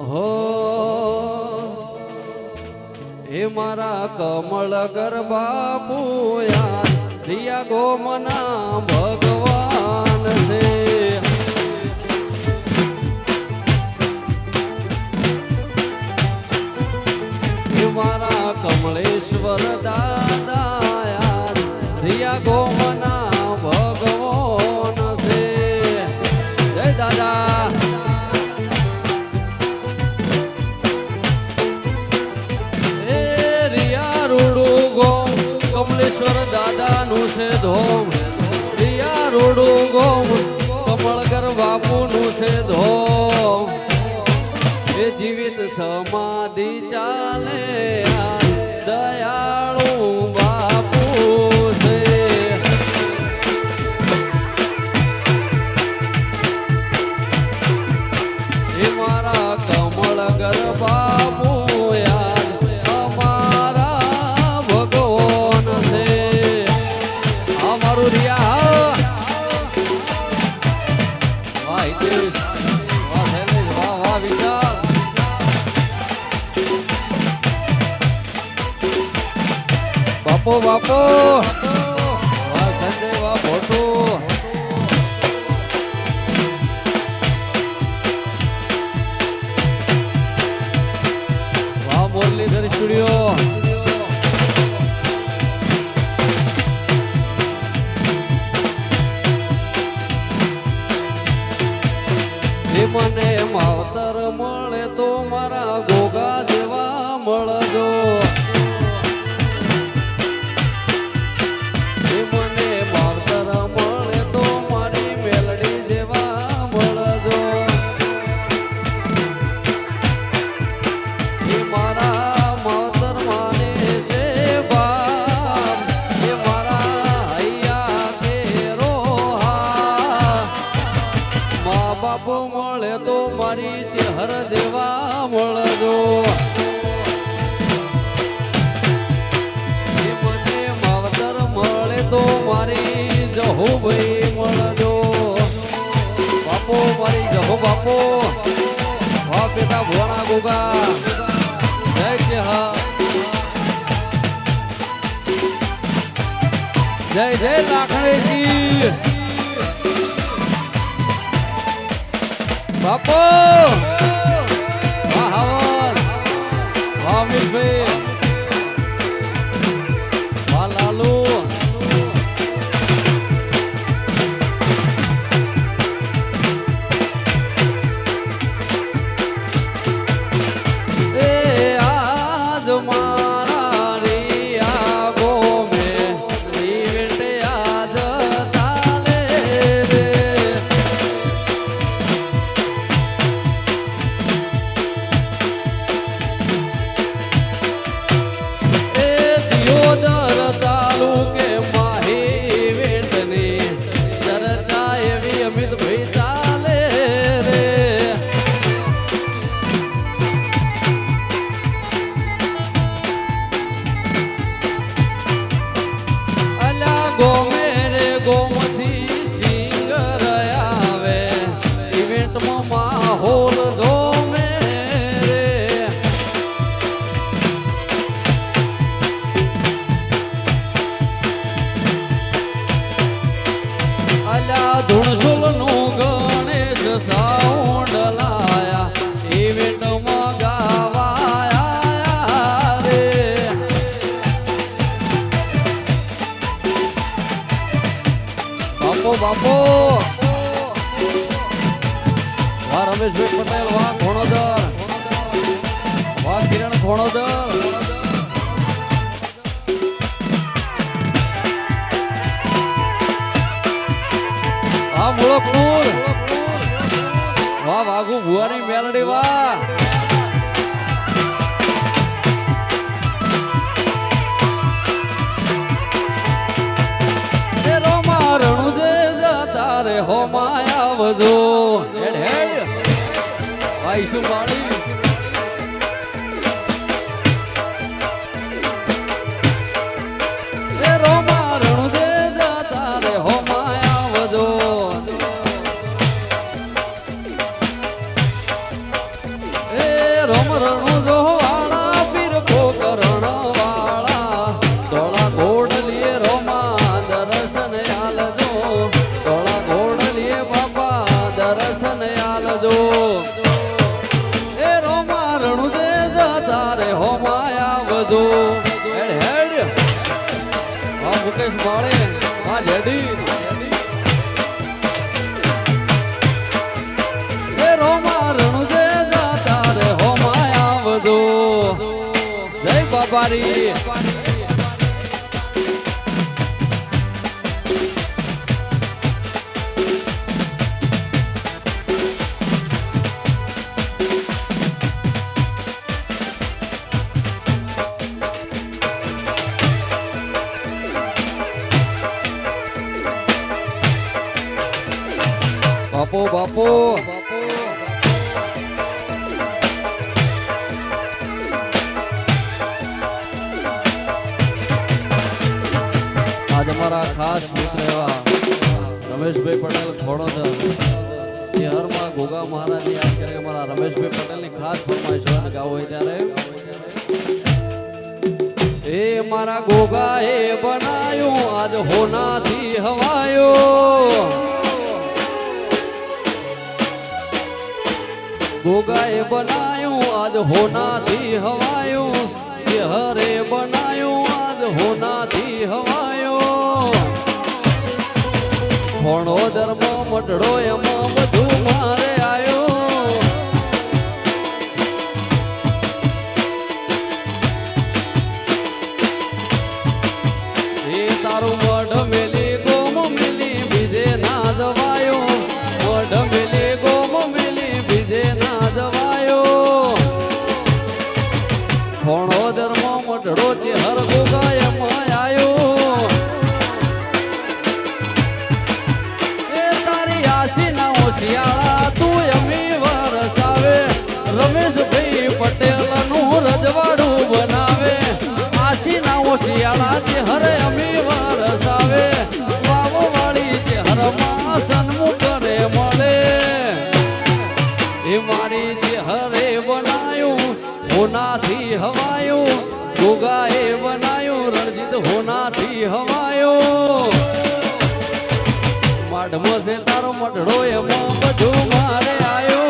હો હે મારા કમળ ગરબા યાર રિયા ગોમના ભગવાન છે. હે મારા કમળેશ્વર દાદા યાર રિયા ગોમના ભગવાન છે. જય દાદા. કમલેશ્વર દાદા નું છે ધોમ રિયા રોડું ગોમ કમળગર બાપુ નું છે ધોમ એ જીવિત સમાધિ ચાલે દયાળુ બાપુ છે. એ મારા કમળગર બાપુ બાપો બાપો વાહ સંજય વાહ ભોટો વાહ મુરલીધર સ્ટુડિયો મને માવતર મળે તો મારા ગોગા જેવા મળજો. બાપુ મળે તો મારી ચેહર દેવા મળજો. મને માવતર મળે તો મારી જહુ ભાઈ મળજો. બાપુ મારી જહુ બાપુ વાહ પેટા ભોણા ગોગા જય ચેહર જય જય લાખણીજી બાપો વાહ હવન વાહ અમિતભાઈ વાહ લાલુ એ આજ મારા રિયા ગોમે ઇવેન્ટ આજ ચાલે રે. તાલુકે માહી વેટની ચર્ચા એવી અમિત ભાઈ ચાલે રે. અલા ગોમે રે ગોમથી સિંગર આવે ઇવેન્ટમાં માહોલ જોમે રે. ધૂણસુલ નું ગણેશ સાઉન્ડ લાયા ઇવેન્ટમાં ગાવાયા રે. બાપો બાપો વાહ રમેશભાઈ પટેલ વાહ ખોણોદર વાહ કિરણ ખોણોદર વાહ મૂળકપુર વાહ વાઘુ ભુવાની મેલડી વાહ રોમા રણુ જે જતા રે હો માયા વધુ હેડ હેડ ભાઈ શું પાણી રોમા રણુ જે જતા રે હો માયા વધુ. એ રણુ જોવાળા પીર પોકરણ વાળા ધોળા ઘોડલીએ રોમા દર્શન આલજો ધોળા ઘોડલીએ બાપા દર્શન આલજો એ રોમા રણુ દે તારે હોમાય આવજો હેડ હેડ હા મુકેશ માળે હા જેડી રોમા રણુ દે તારે હોમાય આવજો જય બાબારી બાપો બાપો આજ અમારા ખાસ મિત્ર એવા રમેશભાઈ પટેલ ખોડોદર શહેરમાં ગોગા મહારાજની યાદ કરે અમારા રમેશભાઈ પટેલની ખાસ ફરમાઈશ હોય ગાવ હોય ત્યારે એ મારા ગોગા એ બનાયું આજ હોનાથી હવાયો ગોગાએ બનાયું આજ હોનાથી હવાયું ચહેરે બનાયું આજ હોનાથી હવાયો ઘણો ધર્મ મઢડો એમાં બધું મારે આયો એ તારું મઢ મેલી ગોમ મેલી બીજે ના દવાયો મઢ મેલી ગોમ મેલી બીજે ના દવાયો ઘણો ધર્મ મઢડો છે હર ગોગા એમાં આયો એ તારી આસી ના હોશિયાળા તું અમી વરસાવે રમેશભાઈ પટેલ નું રજવાડું બનાવે આસી ના હોશિયાળા છે હરે અમી વરસાવે વાવો વાળી છે હરમાં સન્મુખ ને મળે એ મારી જે હરે બનાયું હોનાથી હવાયું ગોગાએ બનાયું રણજીત હોનાથી હવાયો માઢમો છે તારો મઢડો એમાં બધું મારે આયો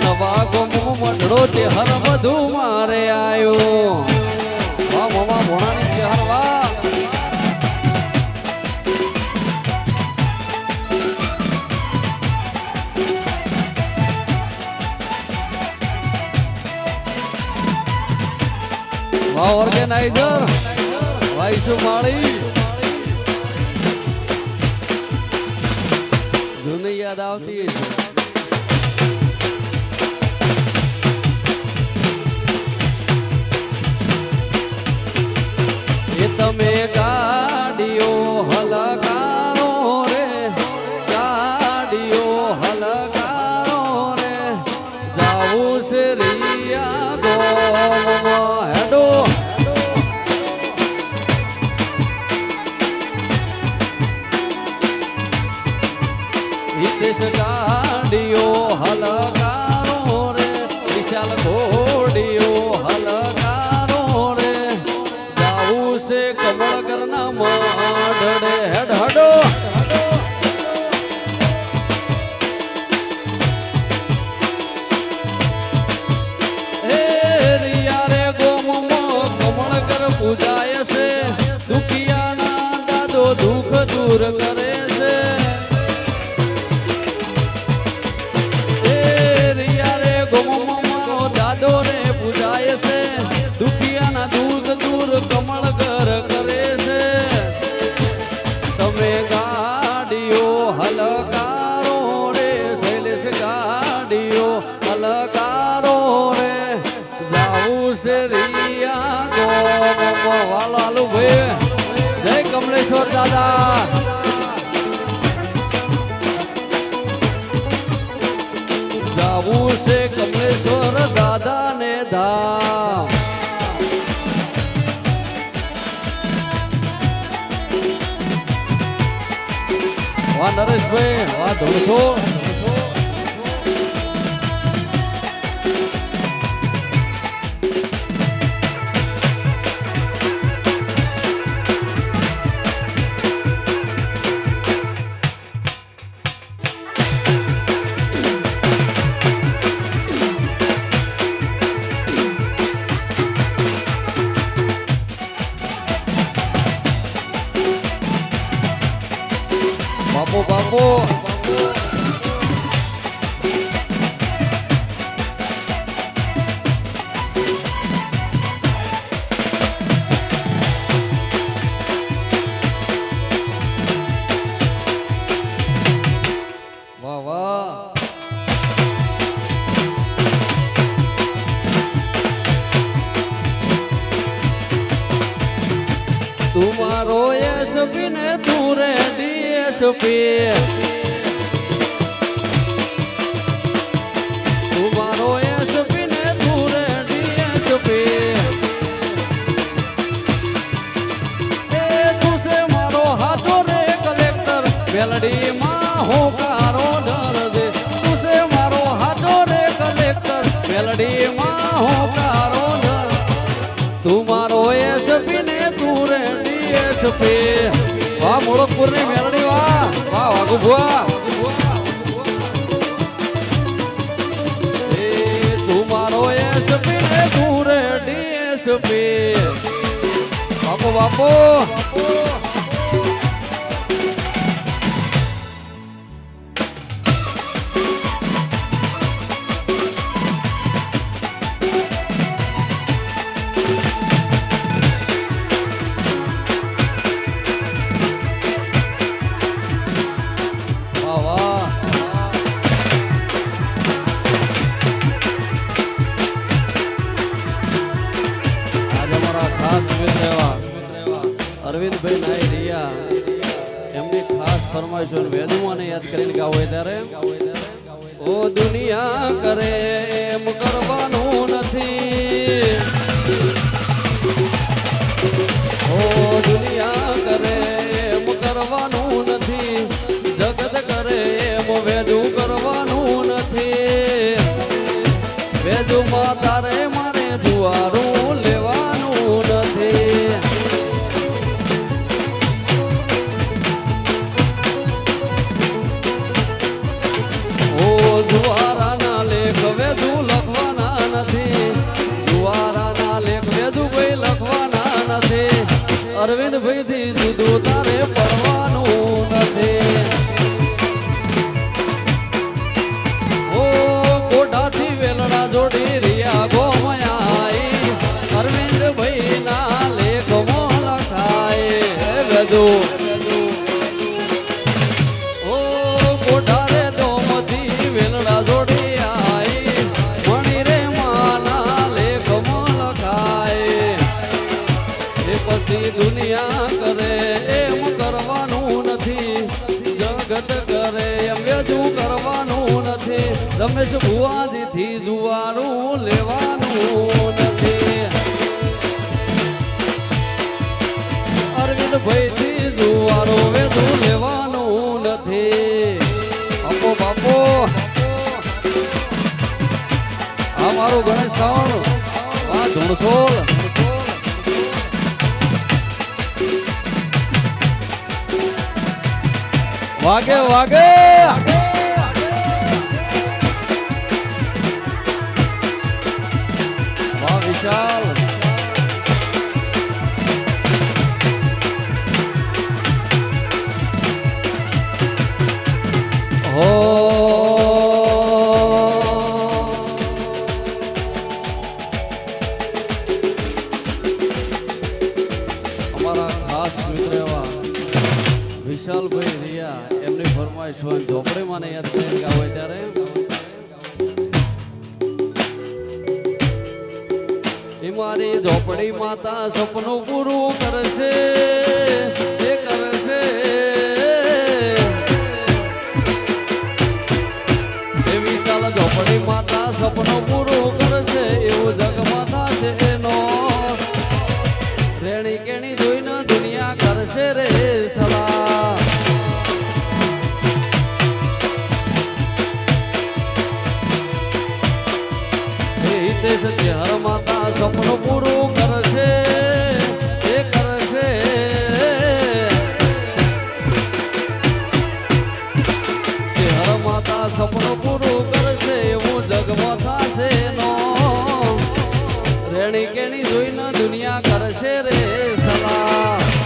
નવા ગોમો મઢડો છે હર બધું મારે આયો વાહ મામા ભોણાની છે હર વાહ ઓર્ગેનાઇઝર વાઈસુ માળી જૂની યાદ આવતી એ તમે ગાડીઓ હલકારો રે ગાડીઓ હલકારો રે જાવું છે રિયા ગોમાં હેડો હિતેશ ગાડીઓ હલકારો રે વિશાલ ઘોડીઓ હલકારો રે જાવું છે કમળકરના માઢડે હેડ હડો પૂજાય છે દુખિયાના દાદો દુઃખ દૂર કરે છે એ રિયા રે ગોમમાનો દાદો રે પૂજાય છે દુખિયાના દૂધ દૂર કમળ ઘર કરે છે તમે ગાડીઓ હલકારો રે શૈલેષ ગાડીઓ હલકારો રે જાવું છે રિયા વાલો આલુ ભાઈ જય કમલેશ્વર દાદા જાવું છે કમલેશ્વર દાદા ને ધામ વાહ નરેશભાઈ વાહ ધોળસો વાહ વાહ તુમારો એસપી ને તું રે ડીએસપી તુમારો એસપી ને તું રે ડીએસપી એ તું છે મારો હાથો રે કલેક્ટર વેલડી માં હોકારો દર્દ તું છે મારો હાથો રે કલેક્ટર વેલડી માં હોકારો દર્દ તું મારો એસપી ને તું રે વાહ મોળકપુર ની મેલડી વાહ વાહ વાગુ ભુવા તું મારો એસપી ને તું રે ડીએસપી બાપો બાપો અરવિંદભાઈ નાઈ રિયા એમની ખાસ ફરમાઈશો વેદુઓને યાદ કરીને ગાવો ત્યારે ઓ દુનિયા કરે એમ કરવાનું નથી ઓ દુનિયા કરે એમ કરવાનું નથી જગત કરે એમ વેદું કરવાનું નથી વેદુમાં તારે મારે જુવારું લેવાનું નથી જુવારાના લેખ વેદુ લખવાના નથી જુવારાના લેખ વેદુ ભાઈ લખવાના નથી અરવિંદભાઈ થી જુદું તારે પડવાનું નથી ઓ કોઠાથી વેલડા જોડી રિયા ગોમયાઈ અરવિંદભાઈ ના લેખ મો લખાય વેદુ દુનિયા કરે એમ કરવાનું નથી જગત કરે એમ વેદું કરવાનું નથી રમેશ ભુવાજીથી જુવારું લેવાનું નથી અરવિંદભાઈ થી જુવારું વેદું લેવાનું નથી બાપો બાપો આ મારું ગણેશ સાવણ આ ધૂણસોલ વાગે વાગે વાહ વિશાલ હો અમારા ખાસ મિત્ર એવા વિશાલભાઈ રિયા એમની ફરમાઈશ હોય ઝોપડી માં યાદ કરીને ગાવે ત્યારે એ મારી ઝોપડી માતા સપનું પૂરું કરશે એ કરશે એ વિશાલ ઝોપડી માતા સપનું પૂરું કરશે એવું જગમાતા છે એનો રેણી કેણી જોઈને દુનિયા કરશે રે સલા હિતેશ હર માતા સપનું પૂરું કરશે એ કરશે હર માતા સપનું પૂરું કરશે એવું જગમાં થશે નો રેણી કેણી જોઈને દુનિયા કરશે રે સલા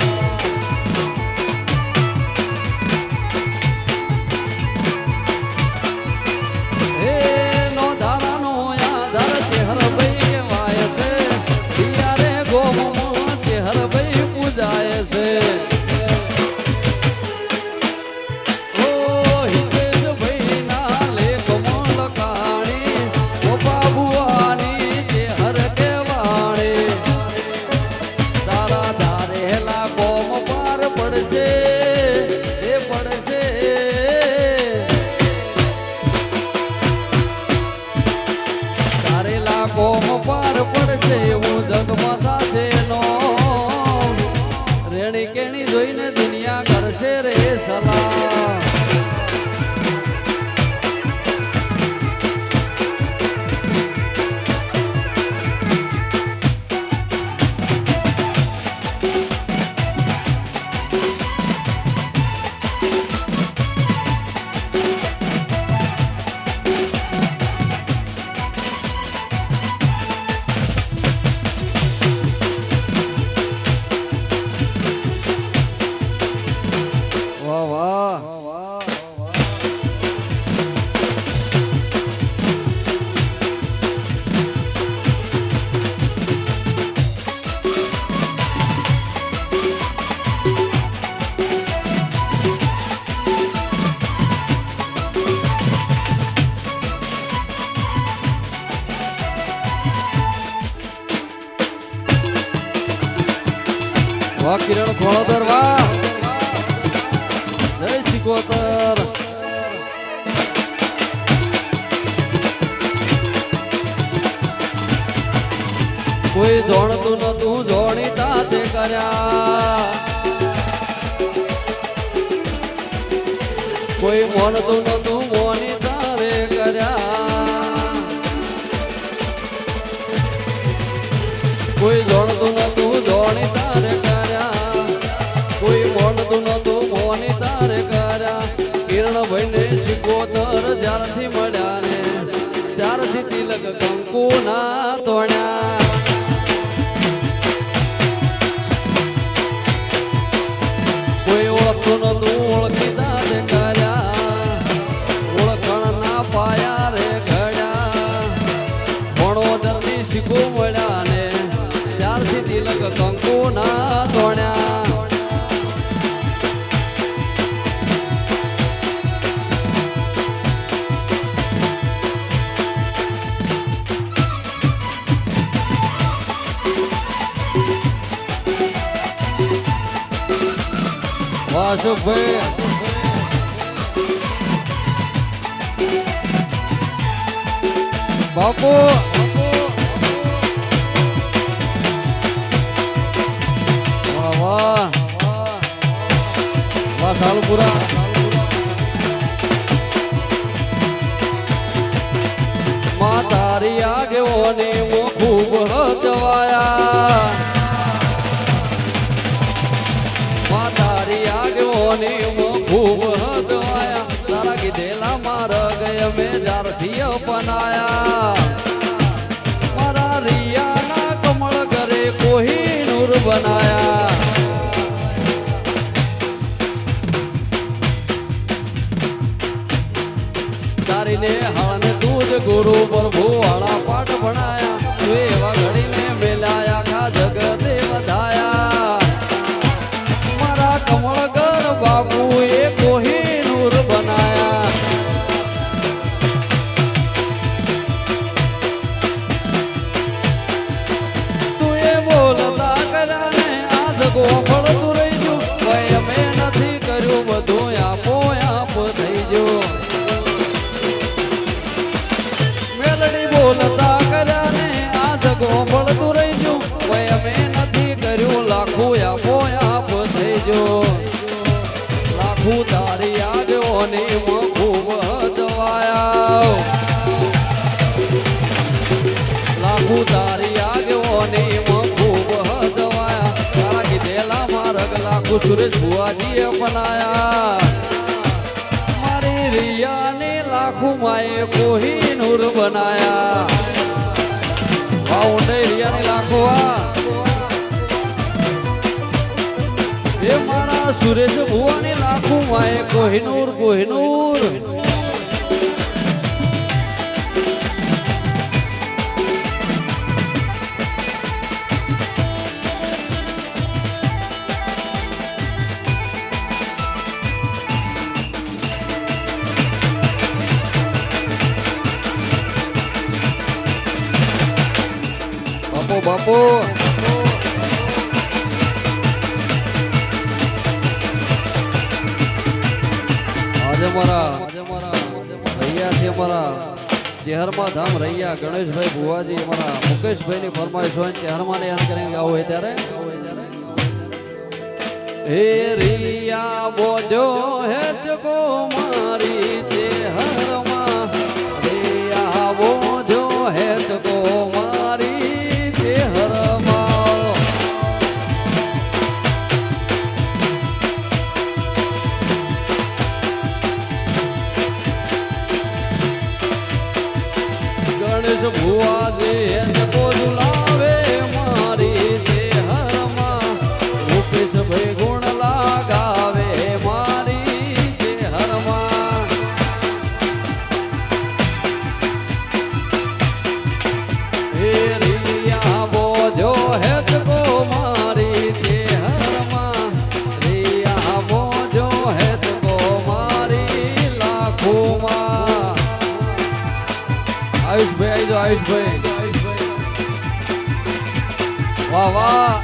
વાહ કિરણ ખોળોદર વાહ જય સિકોતર કોઈ જોણતું નતું જોણીતા તે કર્યા કોઈ મોનતું નતું મોની તારે કર્યા કોઈ જોણતું નતું જોણી તારે કર્યા કોઈ મોનતું નતું મોની તારે કર્યા કિરણભાઈ ને સિકોતર જ્યારથી મળ્યા ને ત્યારથી તિલક કંકુ ના તોડ્યા કોઈ ઓળખતું નતું ઓળખીતા તે કર્યા ઓળખણ ના પાયા રે ઘડ્યા ભણોદરની શીખો મળ્યા ને ત્યારથી તિલક કંકુ ના તોડ્યા વાસુભાઈ બાપુ વાહ વાહ વાહ સાલપુરા મા તારી આગેઓને મો ખૂબ હચવાયા ખૂબ હજવાયા તારા કીધેલા મારા ગયા મેં જ્યારથી અપનાયા મારા રિયાના કમળ ઘરે કોહિનૂર બનાયા તારીને હાળને તું જ ગુરુ પ્રભુ વાળા પાઠ ભણાયા તું એવા ઘડીને મેલાયા ખા જગતે વધાયા કમળ ગર બાપુ એ કોહિનૂર બનાયા તું એ બોલતા કર્યા ને આ જગો ફળતું રહી ગયું ભાઈ અમે નથી કર્યું બધું આપો આપ થઈ ગયો મેલડી બોલતા કર્યા ને આ જગો ફળતું રહી ગયું ભાઈ અમે નથી કર્યું લાખું આપો આપ થઈ ગયો લાખું તારી આગોની ખૂબ હજવાયા લાખું તારી આગોની ખૂબ હજવાયા તારા કીધેલા મારગ લાખું સુરેશ ભુવાજીએ અપનાયા મારી રિયાને લાખું માએ કોહિનૂર બનાયા ઊંડે રિયાને લાખો એ મારા સુરેશ ભુવાને લાખું માએ કોહિનૂર કોહિનૂર બાપો બાપો આજે મારા રૈયા છે અમારા ચેહરમાં ધામ રૈયા ગણેશભાઈ ભુવાજી અમારા મુકેશભાઈની ફરમાઈશ હોય ચેહરમાં ને યાદ કરીને ગાવું હોય ત્યારે હે રિયા બોજો હે ચકો મારી ચેહરમાં રિયા બોજો હે ચકો મારી ચેહરમાં ગણેશ ભુવાજી એને બોલાવે મારી ચેહરમાં મુકેશભાઈ ગુણ લાગાવે મારી ચેહરમાં હે રિયા બોજો હે ચકો મારી ચેહરમાં રિયા બોજો હે ચકો મારી લાખોમાં આયુષભાઈ આયુષભાઈ વાહ વાહ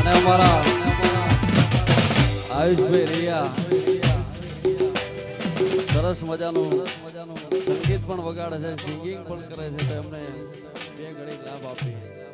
અને અમારા આયુષભાઈ રિયા સરસ મજાનું સંગીત પણ વગાડે છે, સિંગિંગ પણ કરે છે, તો એમને બે ઘડી લાભ આપીએ.